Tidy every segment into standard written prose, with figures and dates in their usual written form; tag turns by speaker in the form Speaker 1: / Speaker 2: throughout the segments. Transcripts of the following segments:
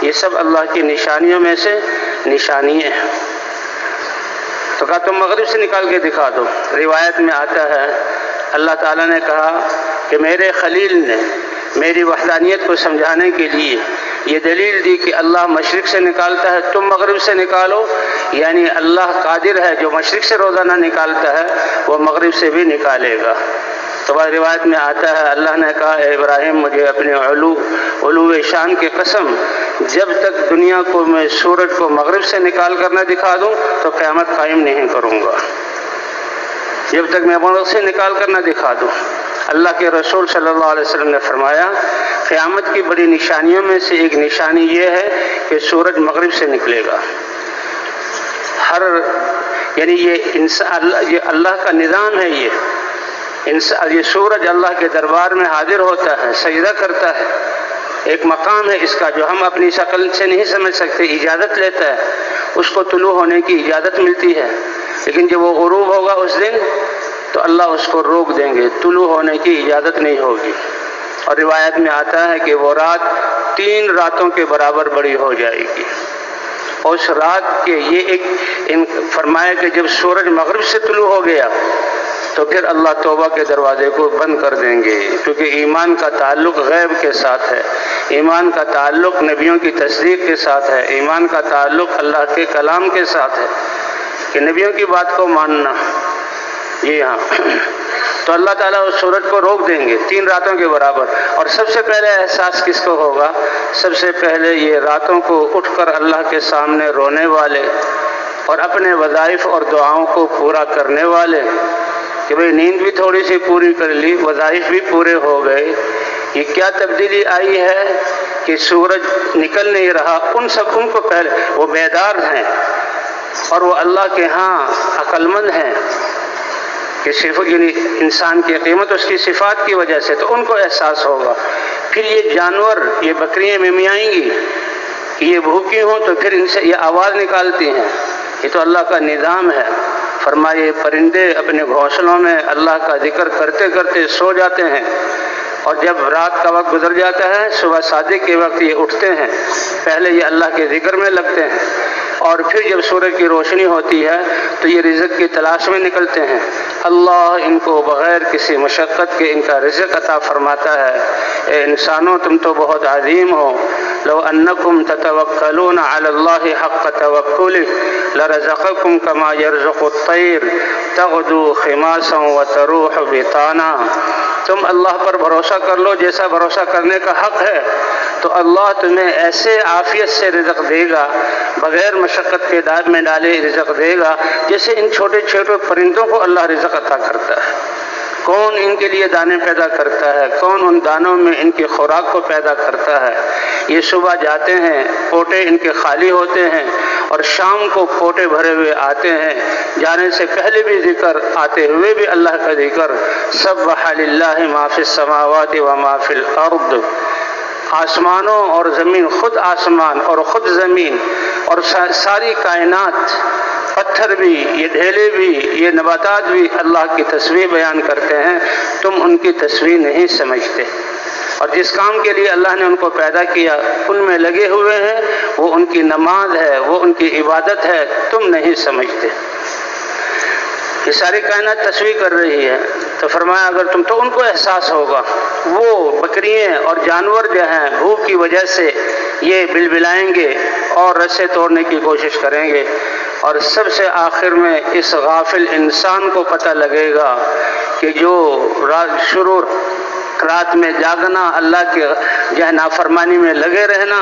Speaker 1: یہ سب اللہ کی نشانیوں میں سے نشانی ہے۔ تو کہا تم مغرب سے نکال کے دکھا دو۔ روایت میں آتا ہے اللہ تعالیٰ نے کہا کہ میرے خلیل نے میری وحدانیت کو سمجھانے کے لیے یہ دلیل دی کہ اللہ مشرق سے نکالتا ہے، تم مغرب سے نکالو، یعنی اللہ قادر ہے، جو مشرق سے روزانہ نکالتا ہے وہ مغرب سے بھی نکالے گا۔ تو بعض روایت میں آتا ہے اللہ نے کہا اے ابراہیم مجھے اپنے علو شان کی قسم، جب تک دنیا کو میں سورج کو مغرب سے نکال کر نہ دکھا دوں تو قیامت قائم نہیں کروں گا، جب تک میں مغرب سے نکال کر نہ دکھا دوں۔ اللہ کے رسول صلی اللہ علیہ وسلم نے فرمایا قیامت کی بڑی نشانیوں میں سے ایک نشانی یہ ہے کہ سورج مغرب سے نکلے گا۔ یعنی یہ اللہ کا نظام ہے، یہ سورج اللہ کے دربار میں حاضر ہوتا ہے، سجدہ کرتا ہے، ایک مقام ہے اس کا جو ہم اپنی شکل سے نہیں سمجھ سکتے، اجازت لیتا ہے، اس کو طلوع ہونے کی اجازت ملتی ہے، لیکن جب وہ غروب ہوگا اس دن تو اللہ اس کو روک دیں گے، طلوع ہونے کی اجازت نہیں ہوگی۔ اور روایت میں آتا ہے کہ وہ رات 3 راتوں کے برابر بڑی ہو جائے گی۔ اس رات کے یہ ایک فرمایا کہ جب سورج مغرب سے طلوع ہو گیا تو پھر اللہ توبہ کے دروازے کو بند کر دیں گے، کیونکہ ایمان کا تعلق غیب کے ساتھ ہے، ایمان کا تعلق نبیوں کی تصدیق کے ساتھ ہے، ایمان کا تعلق اللہ کے کلام کے ساتھ ہے کہ نبیوں کی بات کو ماننا۔ جی ہاں، تو اللہ تعالیٰ اس سورج کو روک دیں گے 3 راتوں کے برابر۔ اور سب سے پہلے احساس کس کو ہوگا؟ سب سے پہلے یہ راتوں کو اٹھ کر اللہ کے سامنے رونے والے اور اپنے وظائف اور دعاؤں کو پورا کرنے والے، کہ بھئی نیند بھی تھوڑی سی پوری کر لی، وظائف بھی پورے ہو گئے، یہ کیا تبدیلی آئی ہے کہ سورج نکل نہیں رہا۔ ان کو پہلے وہ بیدار ہیں اور وہ اللہ کے ہاں عقل مند ہیں کہ یعنی انسان کی قیمت اس کی صفات کی وجہ سے، تو ان کو احساس ہوگا۔ پھر یہ جانور، یہ بکریاں ممیائیں گی کہ یہ بھوکی ہوں تو پھر ان سے یہ آواز نکالتی ہیں، یہ تو اللہ کا نظام ہے۔ فرمائے پرندے اپنے گھونسلوں میں اللہ کا ذکر کرتے کرتے سو جاتے ہیں، اور جب رات کا وقت گزر جاتا ہے صبح صادق کے وقت یہ اٹھتے ہیں، پہلے یہ اللہ کے ذکر میں لگتے ہیں، اور پھر جب سورج کی روشنی ہوتی ہے تو یہ رزق کی تلاش میں نکلتے ہیں۔ اللہ ان کو بغیر کسی مشقت کے ان کا رزق عطا فرماتا ہے۔ اے انسانوں تم تو بہت عظیم ہو، لو انکم تتوکلون علی اللہ حق توکلہ لرزقکم کما یرزق الطیر تغدو خماسا وتروح بطانا۔ تم اللہ پر بھروسہ کر لو جیسا بھروسہ کرنے کا حق ہے، تو اللہ تمہیں ایسے عافیت سے رزق دے گا، بغیر مشقت کے دار میں ڈالے رزق دے گا، جیسے ان چھوٹے چھوٹے پرندوں کو اللہ رزق عطا کرتا ہے۔ کون ان کے لیے دانے پیدا کرتا ہے؟ کون ان دانوں میں ان کی خوراک کو پیدا کرتا ہے؟ یہ صبح جاتے ہیں، پوٹے ان کے خالی ہوتے ہیں، اور شام کو پوٹے بھرے ہوئے آتے ہیں، جانے سے پہلے بھی ذکر، آتے ہوئے بھی اللہ کا ذکر۔ سبح للہ ما فی السماوات و ما فی الارض، آسمانوں اور زمین، خود آسمان اور خود زمین اور ساری کائنات، پتھر بھی، یہ ڈھیلے بھی، یہ نباتات بھی اللہ کی تسبیح بیان کرتے ہیں، تم ان کی تسبیح نہیں سمجھتے۔ اور جس کام کے لیے اللہ نے ان کو پیدا کیا ان میں لگے ہوئے ہیں، وہ ان کی نماز ہے، وہ ان کی عبادت ہے، تم نہیں سمجھتے۔ یہ ساری کائنات تسبیح کر رہی ہے، تو فرمایا اگر تم تو ان کو احساس ہوگا۔ وہ بکریاں اور جانور جو ہیں بھوک کی وجہ سے یہ بلبلائیں گے اور رسے توڑنے کی کوشش کریں گے، اور سب سے آخر میں اس غافل انسان کو پتہ لگے گا کہ جو رات میں جاگنا، اللہ کے نافرمانی میں لگے رہنا،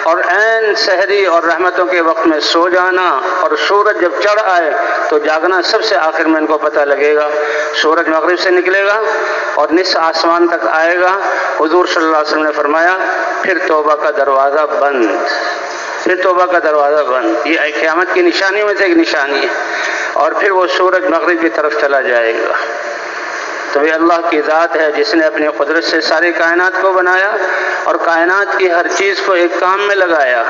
Speaker 1: اور عین سحری اور رحمتوں کے وقت میں سو جانا، اور سورج جب چڑھ آئے تو جاگنا، سب سے آخر میں ان کو پتہ لگے گا۔ سورج مغرب سے نکلے گا اور نصف آسمان تک آئے گا۔ حضور صلی اللہ علیہ وسلم نے فرمایا پھر توبہ کا دروازہ بند، پھر توبہ کا دروازہ بند۔ یہ قیامت کی نشانی میں سے ایک نشانی ہے، اور پھر وہ سورج مغرب کی طرف چلا جائے گا۔ تو یہ اللہ کی ذات ہے جس نے اپنی قدرت سے ساری کائنات کو بنایا اور کائنات کی ہر چیز کو ایک کام میں لگایا۔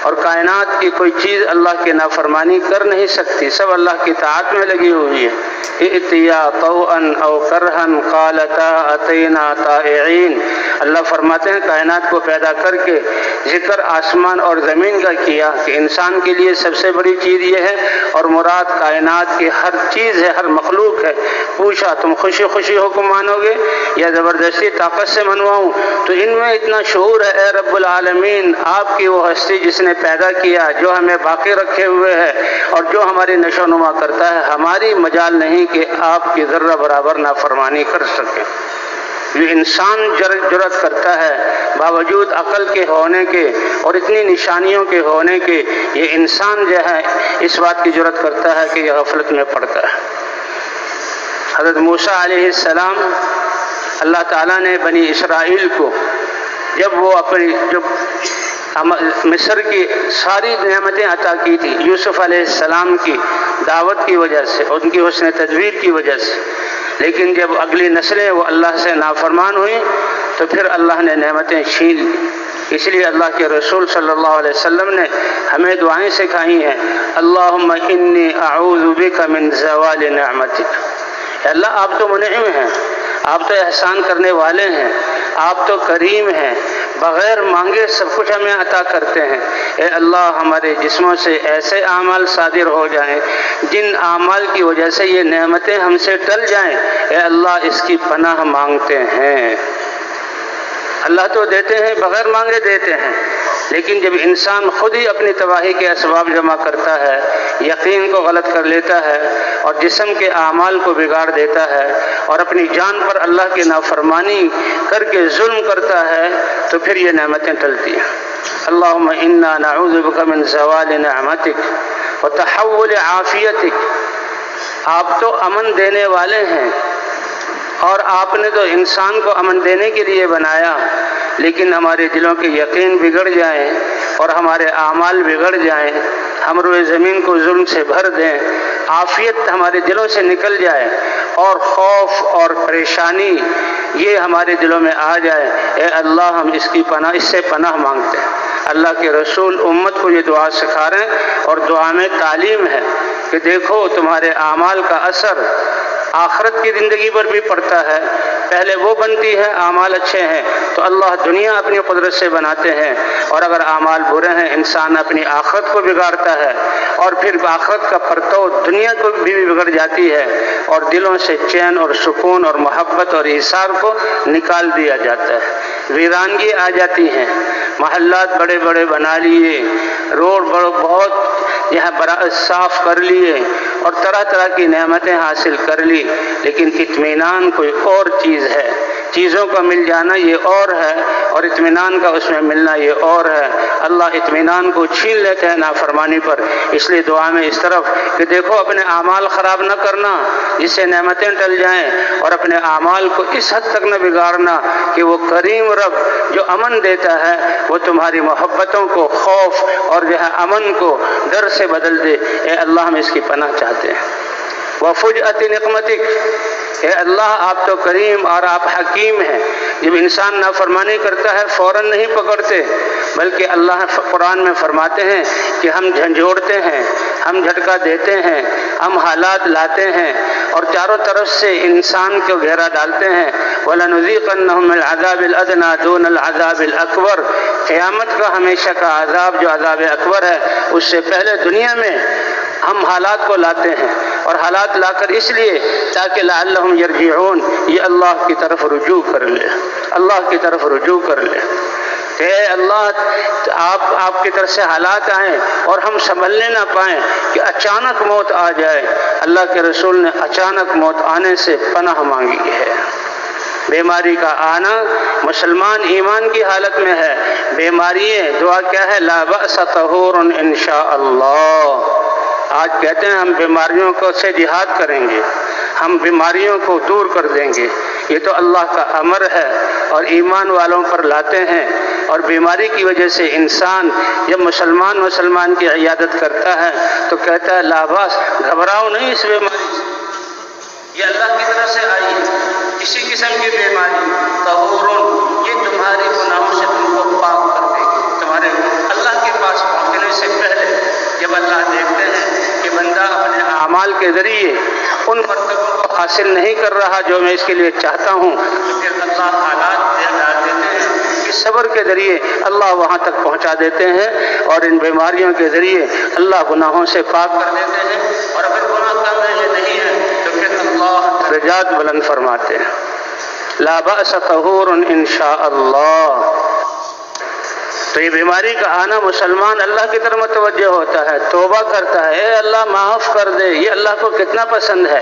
Speaker 1: اور کائنات کی کوئی چیز اللہ کی نافرمانی کر نہیں سکتی، سب اللہ کی طاعت میں لگی ہوئی ہے۔ ائتیا طوعا او کرہا قالتا اتینا طائعین۔ اللہ فرماتے ہیں کائنات کو پیدا کر کے ذکر آسمان اور زمین کا کیا کہ انسان کے لیے سب سے بڑی چیز یہ ہے، اور مراد کائنات کی ہر چیز ہے، ہر مخلوق ہے۔ پوچھا تم خوشی خوشی حکم مانو گے یا زبردستی طاقت سے منواؤں؟ تو ان میں اتنا شعور ہے، اے رب العالمین آپ کی وہ ہستی جس نے پیدا کیا، جو ہمیں باقی رکھے ہوئے ہے اور جو ہماری نشو نما کرتا ہے، ہماری مجال نہیں کہ آپ کی ذرہ برابر نافرمانی کر سکے۔ یہ انسان جرأت کرتا ہے باوجود عقل کے ہونے کے اور اتنی نشانیوں کے ہونے کے، یہ انسان جو ہے اس بات کی جرأت کرتا ہے کہ یہ غفلت میں پڑتا ہے۔ حضرت موسیٰ علیہ السلام، اللہ تعالیٰ نے بنی اسرائیل کو جب وہ مصر کی ساری نعمتیں عطا کی تھی یوسف علیہ السلام کی دعوت کی وجہ سے، ان کی حسن تدبیر کی وجہ سے، لیکن جب اگلی نسلیں وہ اللہ سے نافرمان ہوئیں تو پھر اللہ نے نعمتیں چھین لی۔ اس لیے اللہ کے رسول صلی اللہ علیہ وسلم نے ہمیں دعائیں سکھائی ہیں، اللہم انی اعوذ بک من زوال نعمتک۔ اے اللہ آپ تو منعم ہیں، آپ تو احسان کرنے والے ہیں، آپ تو کریم ہیں، بغیر مانگے سب کچھ ہمیں عطا کرتے ہیں۔ اے اللہ ہمارے جسموں سے ایسے اعمال صادر ہو جائیں جن اعمال کی وجہ سے یہ نعمتیں ہم سے ٹل جائیں، اے اللہ اس کی پناہ مانگتے ہیں۔ اللہ تو دیتے ہیں، بغیر مانگے دیتے ہیں، لیکن جب انسان خود ہی اپنی تباہی کے اسباب جمع کرتا ہے، یقین کو غلط کر لیتا ہے اور جسم کے اعمال کو بگاڑ دیتا ہے اور اپنی جان پر اللہ کی نافرمانی کر کے ظلم کرتا ہے، تو پھر یہ نعمتیں ٹلتی ہیں۔ اللہم انا نعوذ بک من زوال نعمتک وتحول عافیتک۔ آپ تو امن دینے والے ہیں اور آپ نے تو انسان کو امن دینے کے لیے بنایا، لیکن ہمارے دلوں کے یقین بگڑ جائیں اور ہمارے اعمال بگڑ جائیں، ہم روئے زمین کو ظلم سے بھر دیں، عافیت ہمارے دلوں سے نکل جائے اور خوف اور پریشانی یہ ہمارے دلوں میں آ جائے، اے اللہ ہم اس سے پناہ مانگتے ہیں۔ اللہ کے رسول امت کو یہ دعا سکھا رہے ہیں اور دعا میں تعلیم ہے کہ دیکھو تمہارے اعمال کا اثر آخرت کی زندگی پر بھی پڑتا ہے۔ پہلے وہ بنتی ہے اعمال اچھے ہیں تو اللہ دنیا اپنی قدرت سے بناتے ہیں، اور اگر اعمال برے ہیں انسان اپنی آخرت کو بگاڑتا ہے، اور پھر آخرت کا پرتو دنیا کو بھی بگڑ جاتی ہے اور دلوں سے چین اور سکون اور محبت اور ایثار کو نکال دیا جاتا ہے۔ ویرانگی آ جاتی ہیں، محلات بڑے بڑے بنا لیے، روڈ بہت یہاں صاف کر لیے اور طرح طرح کی نعمتیں حاصل کر لی، لیکن اطمینان کوئی اور چیز ہے۔ چیزوں کا مل جانا یہ اور ہے اور اطمینان کا اس میں ملنا یہ اور ہے۔ اللہ اطمینان کو چھین لیتے ہیں نافرمانی پر، اس لیے دعا میں اس طرف کہ دیکھو اپنے اعمال خراب نہ کرنا جس سے نعمتیں ٹل جائیں، اور اپنے اعمال کو اس حد تک نہ بگاڑنا کہ وہ کریم رب جو امن دیتا ہے وہ تمہاری محبتوں کو خوف اور جو ہے امن کو ڈر سے بدل دے۔ اے اللہ ہم اس کی پناہ چاہتے ہیں۔ وفجأت نقمتک، اے اللہ آپ تو کریم اور آپ حکیم ہیں، جب انسان نافرمانی کرتا ہے فوراً نہیں پکڑتے، بلکہ اللہ قرآن میں فرماتے ہیں کہ ہم جھنجھوڑتے ہیں، ہم جھٹکا دیتے ہیں، ہم حالات لاتے ہیں اور چاروں طرف سے انسان کو گھیرا ڈالتے ہیں۔ وَلَنُذِيقَنَّهُمْ مِنَ الْعَذَابِ الْأَدْنَىٰ دُونَ الْعَذَابِ الْأَكْبَرِ، قیامت کا ہمیشہ کا عذاب جو عذاب اکبر ہے اس سے پہلے دنیا میں ہم حالات کو لاتے ہیں، اور حالات لا کر اس لیے تاکہ لعلہم یرجعون، یہ اللہ کی طرف رجوع کر لے، اللہ کی طرف رجوع کر لے کہ اے اللہ آپ کی طرف سے حالات آئیں اور ہم سنبھلنے نہ پائیں کہ اچانک موت آ جائے۔ اللہ کے رسول نے اچانک موت آنے سے پناہ مانگی ہے۔ بیماری کا آنا، مسلمان ایمان کی حالت میں ہے، بیماری دعا کیا ہے؟ لا بأس طہور انشاء اللہ۔ آج کہتے ہیں ہم بیماریوں کو سے جہاد کریں گے، ہم بیماریوں کو دور کر دیں گے، یہ تو اللہ کا امر ہے اور ایمان والوں پر لاتے ہیں۔ اور بیماری کی وجہ سے انسان جب مسلمان کی عیادت کرتا ہے تو کہتا ہے لا باس، گھبراؤ نہیں اس بیماری سے، یہ اللہ کی طرف سے آئی ہے، کسی قسم کی بیماری طہور، یہ تمہارے گناہوں سے تم کو پاک کر دے گی، تمہارے اللہ کے پاس پہنچے اعمال کے ذریعے ان مرتبوں کو حاصل نہیں کر رہا جو میں اس کے لیے چاہتا ہوں، تو پھر اللہ حالات دیتے ہیں کہ صبر کے ذریعے اللہ وہاں تک پہنچا دیتے ہیں، اور ان بیماریوں کے ذریعے اللہ گناہوں سے پاک کر دیتے ہیں، اور اگر گناہ کم ہے یا نہیں ہے تو پھر اللہ درجات بلند فرماتے ہیں۔ لا بأس طہور ان شاء اللہ۔ تو یہ بیماری کا آنا مسلمان اللہ کی طرف متوجہ ہوتا ہے، توبہ کرتا ہے، اے اللہ معاف کر دے، یہ اللہ کو کتنا پسند ہے۔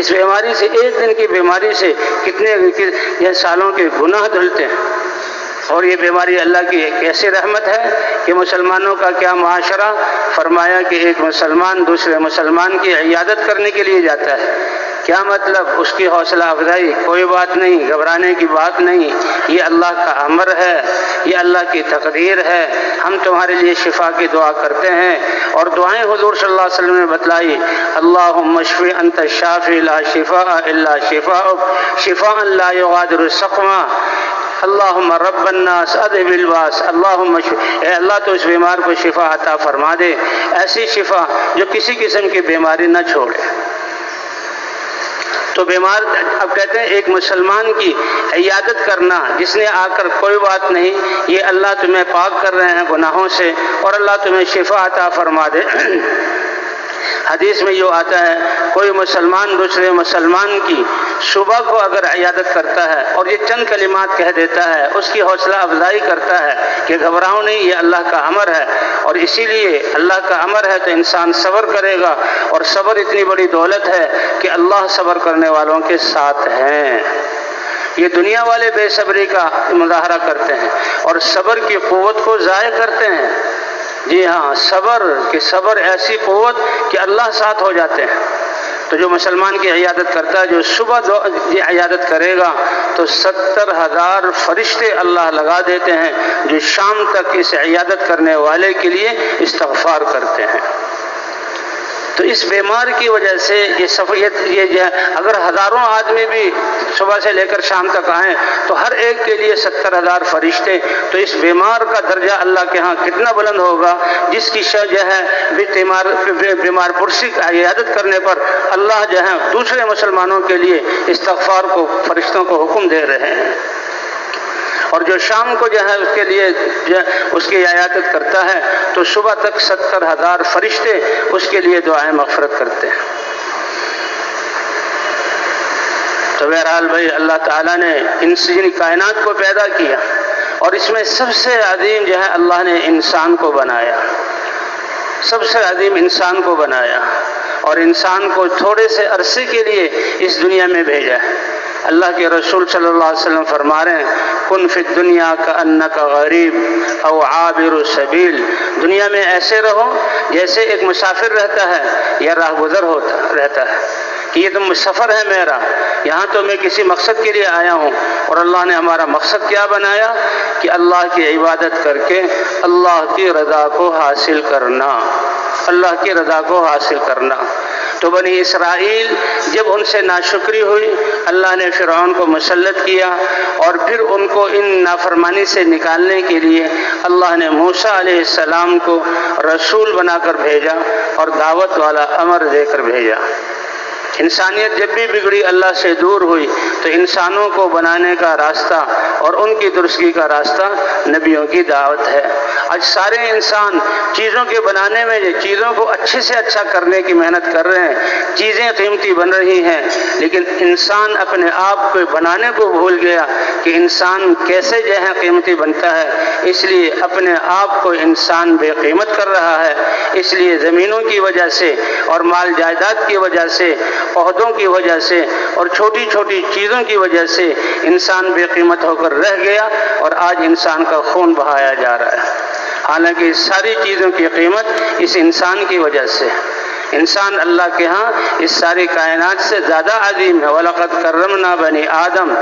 Speaker 1: اس بیماری سے، ایک دن کی بیماری سے کتنے یہ سالوں کے گناہ دھلتے ہیں، اور یہ بیماری اللہ کی ایک ایسی رحمت ہے کہ مسلمانوں کا کیا معاشرہ، فرمایا کہ ایک مسلمان دوسرے مسلمان کی عیادت کرنے کے لیے جاتا ہے، کیا مطلب؟ اس کی حوصلہ افزائی، کوئی بات نہیں، گھبرانے کی بات نہیں، یہ اللہ کا امر ہے، یہ اللہ کی تقدیر ہے، ہم تمہارے لیے شفا کی دعا کرتے ہیں۔ اور دعائیں حضور صلی اللہ علیہ وسلم نے بتلائی، اللہم اشفی انت الشافی لا شفاء الا شفاءک شفاء لا یغادر سقما، اللہم رب الناس اذہب الباس، اللہم اے اللہ تو اس بیمار کو شفا عطا فرما دے، ایسی شفا جو کسی قسم کی بیماری نہ چھوڑے۔ تو بیمار، اب کہتے ہیں ایک مسلمان کی عیادت کرنا، جس نے آ کر کوئی بات نہیں، یہ اللہ تمہیں پاک کر رہے ہیں گناہوں سے، اور اللہ تمہیں شفا عطا فرما دے۔ حدیث میں یہ آتا ہے، کوئی مسلمان دوسرے مسلمان کی صبح کو اگر عیادت کرتا ہے اور یہ چند کلمات کہہ دیتا ہے، اس کی حوصلہ افزائی کرتا ہے کہ گھبراؤ نہیں، یہ اللہ کا امر ہے، اور اسی لیے اللہ کا امر ہے تو انسان صبر کرے گا، اور صبر اتنی بڑی دولت ہے کہ اللہ صبر کرنے والوں کے ساتھ ہیں۔ یہ دنیا والے بے صبری کا مظاہرہ کرتے ہیں اور صبر کی قوت کو ضائع کرتے ہیں۔ جی ہاں، صبر ایسی قوت کہ اللہ ساتھ ہو جاتے ہیں۔ تو جو مسلمان کی عیادت کرتا ہے، جو صبح یہ عیادت کرے گا تو 70,000 فرشتے اللہ لگا دیتے ہیں جو شام تک اس عیادت کرنے والے کے لیے استغفار کرتے ہیں۔ تو اس بیمار کی وجہ سے یہ اگر ہزاروں آدمی بھی صبح سے لے کر شام تک آئیں تو ہر ایک کے لیے 70,000 فرشتے، تو اس بیمار کا درجہ اللہ کے ہاں کتنا بلند ہوگا، جس کی جو ہے بیمار پرسی کی عیادت کرنے پر اللہ جو ہے دوسرے مسلمانوں کے لیے استغفار کو فرشتوں کو حکم دے رہے ہیں، اور جو شام کو جو ہے اس کے لیے اس کی عیادت کرتا ہے تو صبح تک 70,000 فرشتے اس کے لیے دعائیں مغفرت کرتے ہیں۔ تو بہرحال بھائی، اللہ تعالیٰ نے ان کائنات کو پیدا کیا، اور اس میں سب سے عظیم جو ہے اللہ نے انسان کو بنایا، سب سے عظیم انسان کو بنایا، اور انسان کو تھوڑے سے عرصے کے لیے اس دنیا میں بھیجا ہے۔ اللہ کے رسول صلی اللہ علیہ وسلم فرما رہے ہیں، کن فی الدنیا کأنک غریب او عابر سبیل، دنیا میں ایسے رہو جیسے ایک مسافر رہتا ہے یا راہ گزر رہتا ہے، کہ یہ تو سفر ہے میرا، یہاں تو میں کسی مقصد کے لیے آیا ہوں، اور اللہ نے ہمارا مقصد کیا بنایا کہ اللہ کی عبادت کر کے اللہ کی رضا کو حاصل کرنا، اللہ کی رضا کو حاصل کرنا۔ تو بنی اسرائیل جب ان سے ناشکری ہوئی، اللہ نے فرعون کو مسلط کیا، اور پھر ان کو ان نافرمانی سے نکالنے کے لیے اللہ نے موسیٰ علیہ السلام کو رسول بنا کر بھیجا اور دعوت والا امر دے کر بھیجا۔ انسانیت جب بھی بگڑی، اللہ سے دور ہوئی، تو انسانوں کو بنانے کا راستہ اور ان کی درستگی کا راستہ نبیوں کی دعوت ہے۔ آج سارے انسان چیزوں کے بنانے میں، چیزوں کو اچھے سے اچھا کرنے کی محنت کر رہے ہیں، چیزیں قیمتی بن رہی ہیں، لیکن انسان اپنے آپ کو بنانے کو بھول گیا کہ انسان کیسے جو ہے قیمتی بنتا ہے، اس لیے اپنے آپ کو انسان بے قیمت کر رہا ہے۔ اس لیے زمینوں کی وجہ سے اور مال جائیداد کی وجہ سے، عہدوں کی وجہ سے اور چھوٹی چھوٹی چیزوں کی وجہ سے انسان بے قیمت ہو کر رہ گیا، اور آج انسان کا خون بہایا جا رہا ہے، حالانکہ ساری چیزوں کی قیمت اس انسان کی وجہ سے۔ انسان اللہ کے ہاں اس ساری کائنات سے زیادہ عظیم ہے۔ وَلَقَدْ كَرَّمْنَا بَنِي آدم،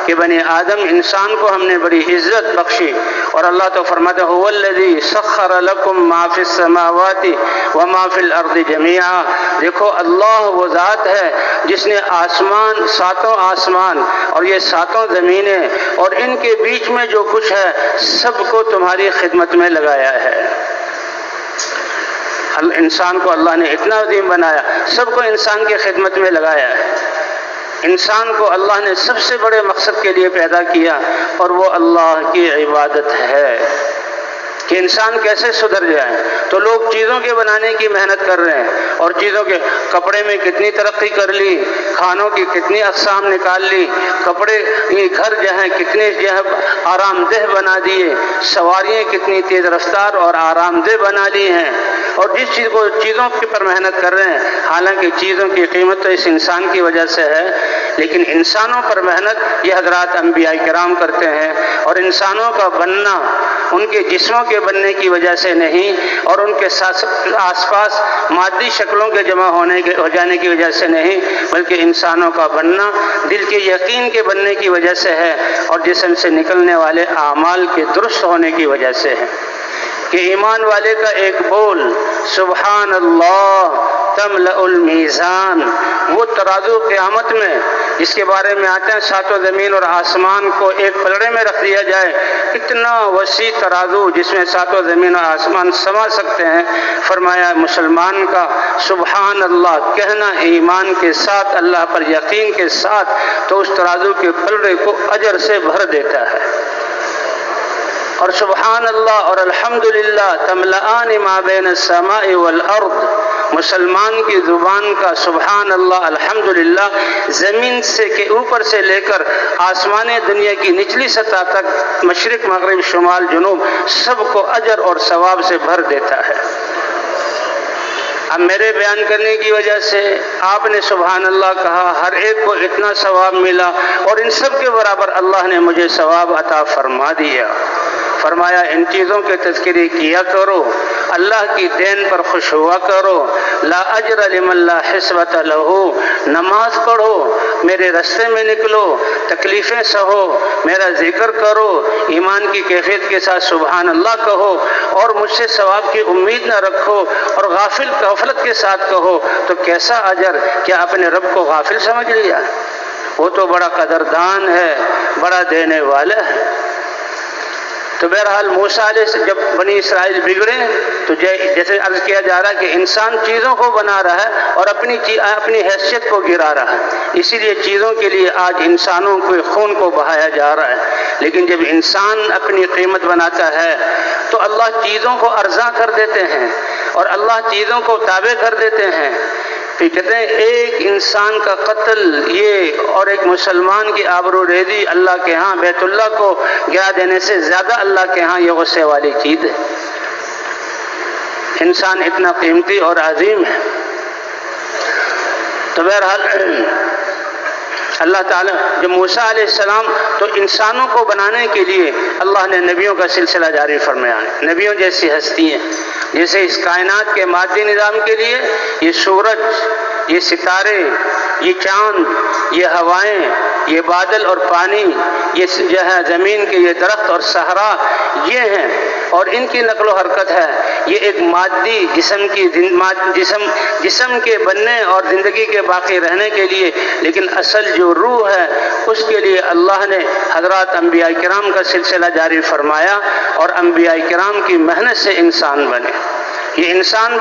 Speaker 1: کہ بنی آدم انسان کو ہم نے بڑی عزت بخشی، اور اللہ تو فرماتا ہے هُوَ الَّذِي سَخَّرَ لَكُم مَّا فِي السَّمَاوَاتِ وَمَا فِي الْأَرْضِ جَمِيعًا، دیکھو اللہ وہ ذات ہے جس نے آسمان، ساتوں آسمان اور یہ ساتوں زمینیں اور ان کے بیچ میں جو کچھ ہے سب کو تمہاری خدمت میں لگایا ہے۔ انسان کو اللہ نے اتنا عظیم بنایا، سب کو انسان کی خدمت میں لگایا ہے۔ انسان کو اللہ نے سب سے بڑے مقصد کے لیے پیدا کیا، اور وہ اللہ کی عبادت ہے کہ انسان کیسے سدھر جائے۔ تو لوگ چیزوں کے بنانے کی محنت کر رہے ہیں، اور چیزوں کے کپڑے میں کتنی ترقی کر لی، کھانوں کی کتنی اقسام نکال لی، کپڑے گھر جو ہیں کتنے جو ہے آرام دہ بنا دیے، سواریاں کتنی تیز رفتار اور آرام دہ بنا لی ہیں، اور جس چیز کو چیزوں کے پر محنت کر رہے ہیں، حالانکہ چیزوں کی قیمت تو اس انسان کی وجہ سے ہے، لیکن انسانوں پر محنت یہ حضرات انبیاء کرام کرتے ہیں، اور انسانوں کا بننا ان کے جسموں کے بننے کی وجہ سے نہیں، اور ان کے آس پاس مادی شکلوں کے جمع ہو جانے کی وجہ سے نہیں، بلکہ انسانوں کا بننا دل کے یقین کے بننے کی وجہ سے ہے، اور جسم سے نکلنے والے اعمال کے درست ہونے کی وجہ سے ہے۔ کہ ایمان والے کا ایک بول سبحان اللہ تملأ المیزان، وہ ترازو قیامت میں جس کے بارے میں آتے ہیں ساتوں زمین اور آسمان کو ایک پلڑے میں رکھ دیا جائے، اتنا وسیع ترازو جس میں ساتوں زمین اور آسمان سما سکتے ہیں، فرمایا مسلمان کا سبحان اللہ کہنا ایمان کے ساتھ، اللہ پر یقین کے ساتھ، تو اس ترازو کے پلڑے کو اجر سے بھر دیتا ہے۔ اور سبحان اللہ اور الحمدللہ تملأان ما بین السماء والارض، مسلمان کی زبان کا سبحان اللہ الحمدللہ زمین سے کے اوپر سے لے کر آسمان دنیا کی نچلی سطح تک، مشرق مغرب شمال جنوب، سب کو اجر اور ثواب سے بھر دیتا ہے۔ اب میرے بیان کرنے کی وجہ سے آپ نے سبحان اللہ کہا، ہر ایک کو اتنا ثواب ملا، اور ان سب کے برابر اللہ نے مجھے ثواب عطا فرما دیا۔ فرمایا ان چیزوں کے تذکرے کیا کرو، اللہ کی دین پر خوش ہوا کرو، لا اجر لمن لا حسبۃ لہ، نماز پڑھو، میرے راستے میں نکلو، تکلیفیں سہو، میرا ذکر کرو، ایمان کی کیفیت کے ساتھ سبحان اللہ کہو، اور مجھ سے ثواب کی امید نہ رکھو، اور غفلت کے ساتھ کہو، تو کیسا اجر، کیا اپنے رب کو غافل سمجھ لیا؟ وہ تو بڑا قدردان ہے، بڑا دینے والا ہے۔ تو بہرحال موسیٰ علیہ جب بنی اسرائیل بگڑے تو جیسے عرض کیا جا رہا ہے کہ انسان چیزوں کو بنا رہا ہے اور اپنی حیثیت کو گرا رہا ہے، اسی لیے چیزوں کے لیے آج انسانوں کے خون کو بہایا جا رہا ہے۔ لیکن جب انسان اپنی قیمت بناتا ہے تو اللہ چیزوں کو ارزاں کر دیتے ہیں، اور اللہ چیزوں کو تابع کر دیتے ہیں۔ تو کہتے ہیں ایک انسان کا قتل یہ اور ایک مسلمان کی آبرو ریزی اللہ کے ہاں بیت اللہ کو گرا دینے سے زیادہ اللہ کے ہاں یہ غصے والی چیز ہے۔ انسان اتنا قیمتی اور عظیم ہے۔ تو بہرحال اللہ تعالیٰ جب موسیٰ علیہ السلام تو انسانوں کو بنانے کے لیے اللہ نے نبیوں کا سلسلہ جاری فرمایا ہے، نبیوں جیسی ہستی ہیں، جیسے اس کائنات کے مادی نظام کے لیے یہ سورج، یہ ستارے، یہ چاند، یہ ہوائیں، یہ بادل اور پانی، یہ جو ہے زمین کے یہ درخت اور صحرا، یہ ہیں، اور ان کی نقل و حرکت ہے۔ یہ ایک مادی جسم کے بننے اور زندگی کے باقی رہنے کے لیے، لیکن اصل جو روح ہے اس کے لیے اللہ نے حضرات انبیاء کرام کا سلسلہ جاری فرمایا، اور انبیاء کرام کی محنت سے انسان بنے۔ یہ انسان